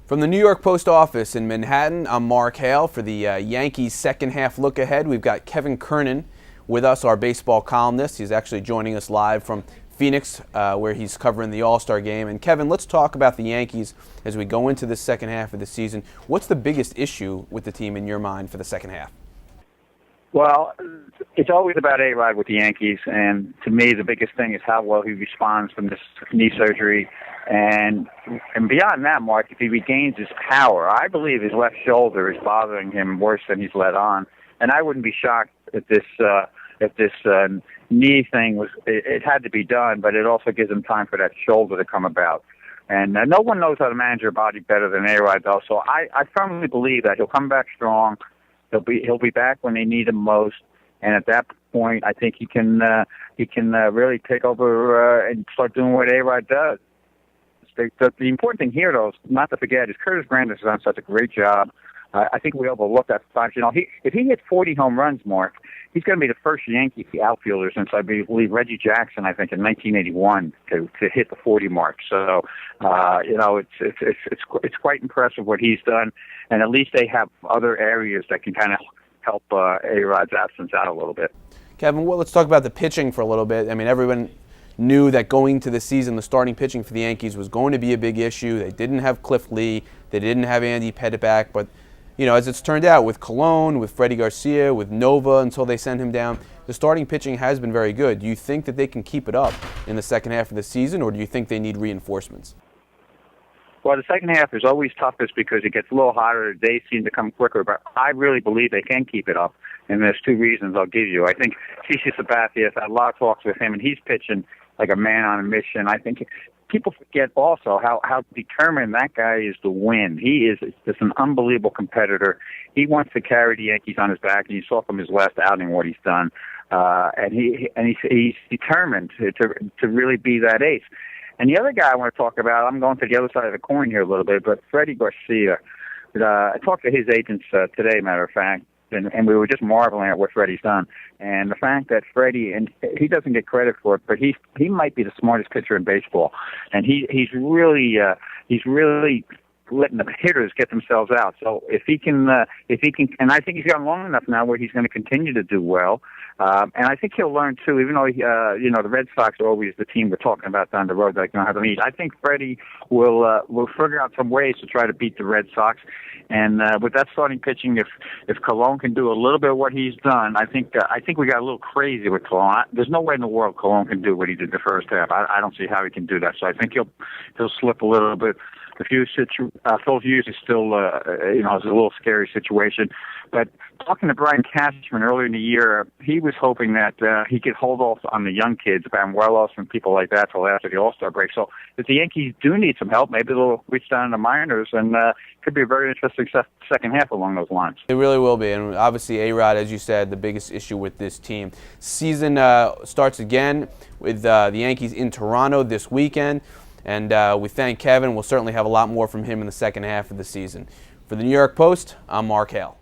From the New York Post office in Manhattan, I'm Mark Hale for the Yankees second half look ahead. We've got Kevin Kernan with us, our baseball columnist. He's actually joining us live from Phoenix, where he's covering the All-Star game. And Kevin, let's talk about the Yankees as we go into the second half of the season. What's the biggest issue with the team in your mind for the second half? Well, it's always about A-Rod with the Yankees, and to me the biggest thing is how well he responds from this knee surgery. And beyond that, Mark, if he regains his power, I believe his left shoulder is bothering him worse than he's let on. And I wouldn't be shocked if this knee thing it had to be done, but it also gives him time for that shoulder to come about. And no one knows how to manage your body better than A-Rod does. So I firmly believe that he'll come back strong. He'll be back when they need him most, and at that point, I think he can really take over and start doing what A-Rod does. The important thing here, though, not to forget, is Curtis Granderson has done such a great job. I think we overlooked that fact. You know, if he hits 40 home runs, Mark, he's going to be the first Yankee outfielder since I believe Reggie Jackson, I think, in 1981 to hit the 40 mark. So, you know, it's quite impressive what he's done, and at least they have other areas that can kind of help A-Rod's absence out a little bit. Kevin, well, let's talk about the pitching for a little bit. I mean, everyone knew that going to the season, the starting pitching for the Yankees was going to be a big issue. They didn't have Cliff Lee. They didn't have Andy Pettit back. But, you know, as it's turned out, with Colon, with Freddie Garcia, with Nova until they send him down, the starting pitching has been very good. Do you think that they can keep it up in the second half of the season, or do you think they need reinforcements? Well, the second half is always toughest because it gets a little hotter. The days seem to come quicker, but I really believe they can keep it up. And there's two reasons I'll give you. I think CC Sabathia, I've had a lot of talks with him, and he's pitching like a man on a mission. I think people forget also how determined that guy is to win. He is just an unbelievable competitor. He wants to carry the Yankees on his back, and you saw from his last outing what he's done. And he's determined to really be that ace. And the other guy I want to talk about, I'm going to the other side of the coin here a little bit, but Freddie Garcia. I talked to his agents today, matter of fact, and we were just marveling at what Freddie's done. And the fact that Freddie, and he doesn't get credit for it, but he might be the smartest pitcher in baseball. And he's really letting the hitters get themselves out. So if he can, and I think he's gotten long enough now where he's going to continue to do well. And I think he'll learn too, even though you know, the Red Sox are always the team we're talking about down the road that don't have to meet. I think Freddie will figure out some ways to try to beat the Red Sox. And with that starting pitching, if Colon can do a little bit of what he's done, I think we got a little crazy with Colon. There's no way in the world Colon can do what he did the first half. I don't see how he can do that. So I think he'll slip a little bit. Phil Hughes is still, you know, it's a little scary situation. But talking to Brian Cashman earlier in the year, he was hoping that he could hold off on the young kids, Banuelos and people like that, till after the All-Star break. So if the Yankees do need some help, maybe they'll reach down in the minors, and could be a very interesting second half along those lines. It really will be, and obviously A-Rod, as you said, the biggest issue with this team. Season starts again with the Yankees in Toronto this weekend. And we thank Kevin. We'll certainly have a lot more from him in the second half of the season. For the New York Post, I'm Mark Hale.